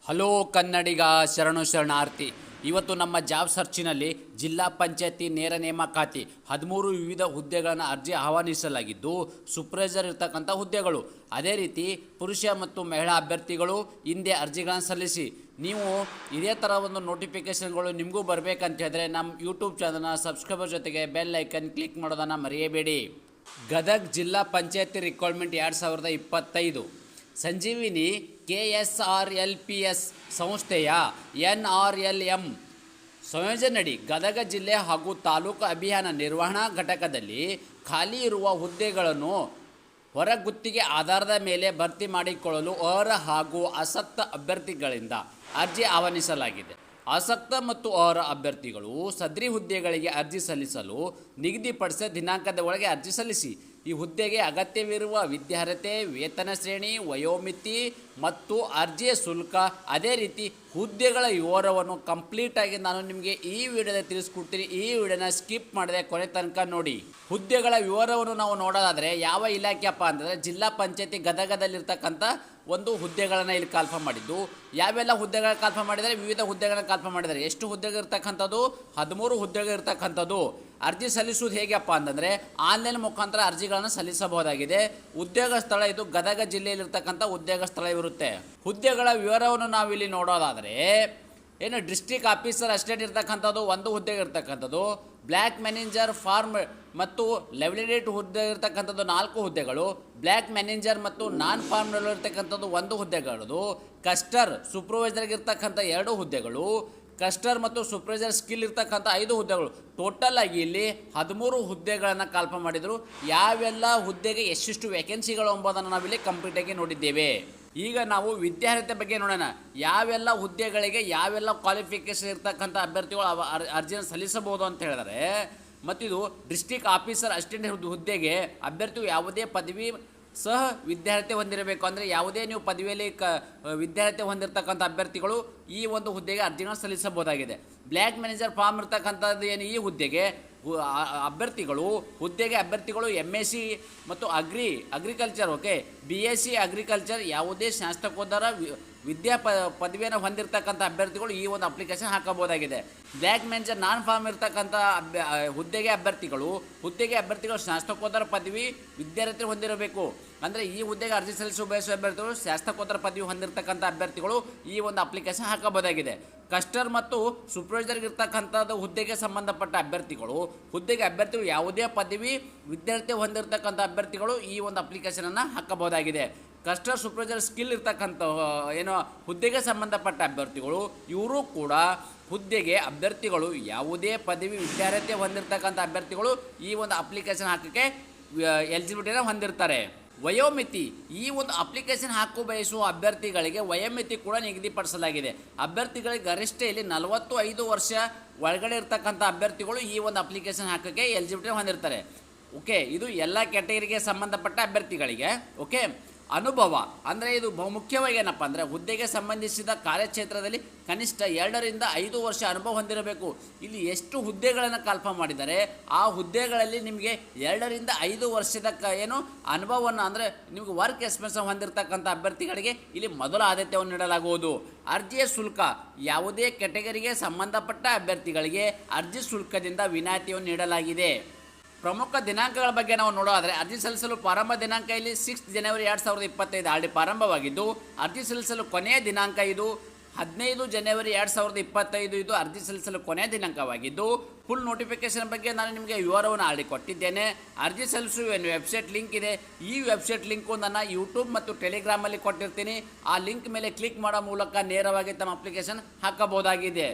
Hello ಕನ್ನಡಿಗ ಶರಣು ಶರಣಾರ್ಥಿ. ಇವತ್ತು ನಮ್ಮ ಜಾಬ್ ಸರ್ಚಿನಲ್ಲಿ ಜಿಲ್ಲಾ ಪಂಚಾಯತಿ ನೇರ ನೇಮಕಾತಿ 13 ವಿವಿಧ ಹುದ್ದೆಗಳನ್ನು ಅರ್ಜಿ ಆಹ್ವಾನಿಸಲಾಗಿದ್ದು, ಸೂಪರ್ವೈಸರ್ ಇರ್ತಕ್ಕಂಥ ಹುದ್ದೆಗಳು. ಅದೇ ರೀತಿ ಪುರುಷ ಮತ್ತು ಮಹಿಳಾ ಅಭ್ಯರ್ಥಿಗಳು ಹಿಂದೆ ಅರ್ಜಿಗಳನ್ನು ಸಲ್ಲಿಸಿ. ನೀವು ಇದೇ ಥರ ಒಂದು ನೋಟಿಫಿಕೇಷನ್ಗಳು ನಿಮಗೂ ಬರಬೇಕಂತ ಹೇಳಿದ್ರೆ ನಮ್ಮ ಯೂಟ್ಯೂಬ್ ಚಾನಲ್ನ ಸಬ್ಸ್ಕ್ರೈಬರ್ ಜೊತೆಗೆ ಬೆಲ್ ಐಕನ್ ಕ್ಲಿಕ್ ಮಾಡೋದನ್ನು ಮರೆಯಬೇಡಿ. ಗದಗ ಜಿಲ್ಲಾ ಪಂಚಾಯತಿ ರಿಕ್ವೈರ್ಮೆಂಟ್ 2025 ಸಂಜೀವಿನಿ KSRLPS ಸಂಸ್ಥೆಯ NRLM ಸಂಯೋಜನೆಯಡಿ ಗದಗ ಜಿಲ್ಲೆ ಹಾಗೂ ತಾಲೂಕು ಅಭಿಯಾನ ನಿರ್ವಹಣಾ ಘಟಕದಲ್ಲಿ ಖಾಲಿ ಇರುವ ಹುದ್ದೆಗಳನ್ನು ಹೊರಗುತ್ತಿಗೆ ಆಧಾರದ ಮೇಲೆ ಭರ್ತಿ ಮಾಡಿಕೊಳ್ಳಲು ಅರ್ಹ ಹಾಗೂ ಆಸಕ್ತ ಅಭ್ಯರ್ಥಿಗಳಿಂದ ಅರ್ಜಿ ಆಹ್ವಾನಿಸಲಾಗಿದೆ. ಆಸಕ್ತ ಮತ್ತು ಅರ್ಹ ಅಭ್ಯರ್ಥಿಗಳು ಸದರಿ ಹುದ್ದೆಗಳಿಗೆ ಅರ್ಜಿ ಸಲ್ಲಿಸಲು ನಿಗದಿಪಡಿಸಿದ ದಿನಾಂಕದ ಒಳಗೆ ಅರ್ಜಿ ಸಲ್ಲಿಸಿ. ಈ ಹುದ್ದೆಗೆ ಅಗತ್ಯವಿರುವ ವಿದ್ಯಾರ್ಹತೆ, ವೇತನ ಶ್ರೇಣಿ, ವಯೋಮಿತಿ ಮತ್ತು ಅರ್ಜಿಯ ಶುಲ್ಕ, ಅದೇ ರೀತಿ ಹುದ್ದೆಗಳ ವಿವರವನ್ನು ಕಂಪ್ಲೀಟಾಗಿ ನಾನು ನಿಮಗೆ ಈ ವಿಡಿಯೋದಲ್ಲಿ ತಿಳಿಸ್ಕೊಡ್ತೀನಿ. ಈ ವಿಡಿಯೋನ ಸ್ಕಿಪ್ ಮಾಡದೆ ಕೊನೆ ತನಕ ನೋಡಿ. ಹುದ್ದೆಗಳ ವಿವರವನ್ನು ನಾವು ನೋಡೋದಾದರೆ ಯಾವ ಇಲಾಖೆಯಪ್ಪ ಅಂತಂದರೆ ಜಿಲ್ಲಾ ಪಂಚಾಯತಿ ಗದಗದಲ್ಲಿರ್ತಕ್ಕಂಥ ಒಂದು ಹುದ್ದೆಗಳನ್ನು ಇಲ್ಲಿ ಕಾಲ್ಫಾರ್ಮ್ ಮಾಡಿದ್ದು. ಯಾವೆಲ್ಲ ಹುದ್ದೆಗಳ ಕಾಲ್ಫಾರ್ಮ್ ಮಾಡಿದ್ದಾರೆ? ವಿವಿಧ ಹುದ್ದೆಗಳನ್ನು ಕಾಲ್ಫಾರ್ಮ್ ಮಾಡಿದ್ದಾರೆ. ಎಷ್ಟು ಹುದ್ದೆಗಳಿರ್ತಕ್ಕಂಥದ್ದು? 13 ಹುದ್ದೆಗಳಿರ್ತಕ್ಕಂಥದ್ದು. ಅರ್ಜಿ ಸಲ್ಲಿಸುವುದು ಹೇಗಪ್ಪ ಅಂತಂದರೆ ಆನ್ಲೈನ್ ಮುಖಾಂತರ ಅರ್ಜಿಗಳನ್ನು ಸಲ್ಲಿಸಬಹುದಾಗಿದೆ. ಉದ್ಯೋಗ ಸ್ಥಳ ಇದು ಗದಗ ಜಿಲ್ಲೆಯಲ್ಲಿರ್ತಕ್ಕಂಥ ಉದ್ಯೋಗ ಸ್ಥಳವಿರುತ್ತೆ. ಹುದ್ದೆಗಳ ವಿವರವನ್ನು ನಾವಿಲ್ಲಿ ನೋಡೋದಾದರೆ ಏನು ಡಿಸ್ಟ್ರಿಕ್ಟ್ ಆಫೀಸರ್ ಅಸಿಸ್ಟೆಂಟ್ ಇರ್ತಕ್ಕಂಥದ್ದು ಒಂದು ಹುದ್ದೆಗೆ ಇರ್ತಕ್ಕಂಥದ್ದು. ಬ್ಲ್ಯಾಕ್ ಮ್ಯಾನೇಜರ್ ಫಾರ್ಮ್ ಮತ್ತು ಲೆವೆಲಿಡೇಟ್ ಹುದ್ದೆ ಇರ್ತಕ್ಕಂಥದ್ದು 4 ಹುದ್ದೆಗಳು. ಬ್ಲ್ಯಾಕ್ ಮ್ಯಾನೇಜರ್ ಮತ್ತು ನಾನ್ ಫಾರ್ಮ್ನಲ್ಲಿ ಇರ್ತಕ್ಕಂಥದ್ದು 1 ಹುದ್ದೆಗಳು. ಕಸ್ಟರ್ ಸೂಪರ್ವೈಸರ್ಗೆ ಇರ್ತಕ್ಕಂಥ 2 ಹುದ್ದೆಗಳು. ಕಸ್ಟರ್ ಮತ್ತು ಸೂಪರ್ವೈಸರ್ ಸ್ಕಿಲ್ ಇರ್ತಕ್ಕಂಥ 5 ಹುದ್ದೆಗಳು. ಟೋಟಲ್ ಆಗಿ ಇಲ್ಲಿ 13 ಹುದ್ದೆಗಳನ್ನು ಕಾಲ್ಫಾರ್ಮ್ ಮಾಡಿದರು. ಯಾವೆಲ್ಲ ಹುದ್ದೆಗೆ ಎಷ್ಟೆಷ್ಟು ವೇಕೆನ್ಸಿಗಳು ಎಂಬುದನ್ನು ನಾವಿಲ್ಲಿ ಕಂಪ್ಲೀಟಾಗಿ ನೋಡಿದ್ದೇವೆ. ಈಗ ನಾವು ವಿದ್ಯಾರ್ಹತೆ ಬಗ್ಗೆ ನೋಡೋಣ. ಯಾವೆಲ್ಲ ಹುದ್ದೆಗಳಿಗೆ ಯಾವೆಲ್ಲ ಕ್ವಾಲಿಫಿಕೇಷನ್ ಇರ್ತಕ್ಕಂಥ ಅಭ್ಯರ್ಥಿಗಳು ಅರ್ಜಿಯನ್ನು ಸಲ್ಲಿಸಬಹುದು ಅಂತ ಹೇಳಿದರೆ, ಮತ್ತಿದು ಡಿಸ್ಟ್ರಿಕ್ಟ್ ಆಫೀಸರ್ ಅಸಿಸ್ಟೆಂಟ್ ಹುದ್ದೆಗೆ ಅಭ್ಯರ್ಥಿಯು ಯಾವುದೇ ಪದವಿ ಸಹ ವಿದ್ಯಾರ್ಹತೆ ಹೊಂದಿರಬೇಕು. ಅಂದರೆ ಯಾವುದೇ ನೀವು ಪದವಿಯಲ್ಲಿ ವಿದ್ಯಾರ್ಹತೆ ಹೊಂದಿರತಕ್ಕಂಥ ಅಭ್ಯರ್ಥಿಗಳು ಈ ಒಂದು ಹುದ್ದೆಗೆ ಅರ್ಜಿಗಳನ್ನು ಸಲ್ಲಿಸಬಹುದಾಗಿದೆ. ಬ್ಲ್ಯಾಕ್ ಮ್ಯಾನೇಜರ್ ಫಾರ್ಮ್ ಇರ್ತಕ್ಕಂಥದ್ದು ಏನು ಈ ಹುದ್ದೆಗೆ ಅಭ್ಯರ್ಥಿಗಳು MSc ಮತ್ತು ಅಗ್ರಿಕಲ್ಚರ್ BSc ಅಗ್ರಿಕಲ್ಚರ್ ಯಾವುದೇ ಸ್ನಾತಕೋತ್ತರ ಪದವಿಯನ್ನು ಹೊಂದಿರತಕ್ಕಂಥ ಅಭ್ಯರ್ಥಿಗಳು ಈ ಒಂದು ಅಪ್ಲಿಕೇಶನ್ ಹಾಕಬಹುದಾಗಿದೆ. ಬ್ಲ್ಯಾಕ್ ಮ್ಯಾನೇಜರ್ ನಾನ್ ಫಾರ್ಮ್ ಇರ್ತಕ್ಕಂಥ ಹುದ್ದೆಗೆ ಅಭ್ಯರ್ಥಿಗಳು ಸ್ನಾತಕೋತ್ತರ ಪದವಿ ವಿದ್ಯಾರ್ಥಿ ಹೊಂದಿರಬೇಕು. ಅಂದರೆ ಈ ಹುದ್ದೆಗೆ ಅರ್ಜಿ ಸಲ್ಲಿಸುವ ಬಯಸುವ ಅಭ್ಯರ್ಥಿಗಳು ಸ್ನಾತಕೋತ್ತರ ಪದವಿ ಹೊಂದಿರತಕ್ಕಂಥ ಅಭ್ಯರ್ಥಿಗಳು ಈ ಒಂದು ಅಪ್ಲಿಕೇಶನ್ ಹಾಕಬಹುದಾಗಿದೆ. ಕಸ್ಟರ್ ಮತ್ತು ಸೂಪರ್ವೈಸರ್ಗೆ ಇರ್ತಕ್ಕಂಥದ್ದು ಹುದ್ದೆಗೆ ಸಂಬಂಧಪಟ್ಟ ಅಭ್ಯರ್ಥಿಗಳು ಯಾವುದೇ ಪದವಿ ವಿದ್ಯಾರ್ಥಿ ಹೊಂದಿರತಕ್ಕಂಥ ಅಭ್ಯರ್ಥಿಗಳು ಈ ಒಂದು ಅಪ್ಲಿಕೇಶನನ್ನು ಹಾಕಬಹುದಾಗಿದೆ. ಕಸ್ಟರ್ ಸೂಪರ್ವೈಸರ್ ಸ್ಕಿಲ್ ಇರ್ತಕ್ಕಂಥ ಹುದ್ದೆಗೆ ಸಂಬಂಧಪಟ್ಟ ಅಭ್ಯರ್ಥಿಗಳು ಇವರು ಕೂಡ ಅಭ್ಯರ್ಥಿಗಳು ಯಾವುದೇ ಪದವಿ ವಿದ್ಯಾರ್ಥಿ ಹೊಂದಿರತಕ್ಕಂಥ ಅಭ್ಯರ್ಥಿಗಳು ಈ ಒಂದು ಅಪ್ಲಿಕೇಶನ್ ಹಾಕೋಕ್ಕೆ ಎಲಿಜಿಬಿಲಿಟಿನ ಹೊಂದಿರ್ತಾರೆ. ವಯೋಮಿತಿ ಈ ಒಂದು ಅಪ್ಲಿಕೇಶನ್ ಹಾಕೋ ಬಯಸುವ ಅಭ್ಯರ್ಥಿಗಳಿಗೆ ವಯೋಮಿತಿ ಕೂಡ ನಿಗದಿಪಡಿಸಲಾಗಿದೆ. ಅಭ್ಯರ್ಥಿಗಳಿಗೆ ಗರಿಷ್ಠ ಇಲ್ಲಿ 45 ವರ್ಷ ಒಳಗಡೆ ಇರ್ತಕ್ಕಂಥ ಅಭ್ಯರ್ಥಿಗಳು ಈ ಒಂದು ಅಪ್ಲಿಕೇಶನ್ ಹಾಕೋಕ್ಕೆ ಎಲಿಜಿಬಿಲಿಟಿ ಹೊಂದಿರ್ತಾರೆ. ಇದು ಎಲ್ಲ ಕ್ಯಾಟಗರಿಗೆ ಸಂಬಂಧಪಟ್ಟ ಅಭ್ಯರ್ಥಿಗಳಿಗೆ. ಅನುಭವ ಅಂದರೆ ಇದು ಬಹುಮುಖ್ಯವಾಗಿ ಏನಪ್ಪ ಅಂದರೆ ಹುದ್ದೆಗೆ ಸಂಬಂಧಿಸಿದ ಕಾರ್ಯಕ್ಷೇತ್ರದಲ್ಲಿ ಕನಿಷ್ಠ 2 ರಿಂದ 5 ವರ್ಷ ಅನುಭವ ಹೊಂದಿರಬೇಕು. ಇಲ್ಲಿ ಎಷ್ಟು ಹುದ್ದೆಗಳನ್ನು ಕಾಲ್ಫಾರ್ಮ್ ಮಾಡಿದ್ದಾರೆ ಆ ಹುದ್ದೆಗಳಲ್ಲಿ ನಿಮಗೆ 2 ರಿಂದ 5 ವರ್ಷದ ಅನುಭವವನ್ನು ಅಂದರೆ ನಿಮಗೆ ವರ್ಕ್ ಎಕ್ಸ್ಪೀರಿಯನ್ಸ್ ಹೊಂದಿರತಕ್ಕಂಥ ಅಭ್ಯರ್ಥಿಗಳಿಗೆ ಇಲ್ಲಿ ಮೊದಲ ಆದ್ಯತೆಯನ್ನು ನೀಡಲಾಗುವುದು. ಅರ್ಜಿಯ ಶುಲ್ಕ ಯಾವುದೇ ಕ್ಯಾಟಗರಿಗೆ ಸಂಬಂಧಪಟ್ಟ ಅಭ್ಯರ್ಥಿಗಳಿಗೆ ಅರ್ಜಿ ಶುಲ್ಕದಿಂದ ವಿನಾಯಿತಿಯನ್ನು ನೀಡಲಾಗಿದೆ. ಪ್ರಮುಖ ದಿನಾಂಕಗಳ ಬಗ್ಗೆ ನಾವು ನೋಡೋದಾದರೆ ಅರ್ಜಿ ಸಲ್ಲಿಸಲು ಪ್ರಾರಂಭ ದಿನಾಂಕ ಇಲ್ಲಿ 6 ಜನವರಿ 2025 ಆಲ್ರೆಡಿ ಪ್ರಾರಂಭವಾಗಿದ್ದು, ಅರ್ಜಿ ಸಲ್ಲಿಸಲು ಕೊನೆಯ ದಿನಾಂಕ ಇದು 15 ಜನವರಿ 2025 ಇದು ಅರ್ಜಿ ಸಲ್ಲಿಸಲು ಕೊನೆಯ ದಿನಾಂಕವಾಗಿದ್ದು, ಫುಲ್ ನೋಟಿಫಿಕೇಶನ್ ಬಗ್ಗೆ ನಾನು ನಿಮಗೆ ವಿವರವನ್ನು ಆಲ್ರೆಡಿ ಕೊಟ್ಟಿದ್ದೇನೆ. ಅರ್ಜಿ ಸಲ್ಲಿಸುವ ವೆಬ್ಸೈಟ್ ಲಿಂಕ್ ಇದೆ. ಈ ವೆಬ್ಸೈಟ್ ಲಿಂಕು ನನ್ನ ಯೂಟ್ಯೂಬ್ ಮತ್ತು ಟೆಲಿಗ್ರಾಮಲ್ಲಿ ಕೊಟ್ಟಿರ್ತೀನಿ. ಆ ಲಿಂಕ್ ಮೇಲೆ ಕ್ಲಿಕ್ ಮಾಡೋ ಮೂಲಕ ನೇರವಾಗಿ ತಮ್ಮ ಅಪ್ಲಿಕೇಶನ್ ಹಾಕಬಹುದಾಗಿದೆ.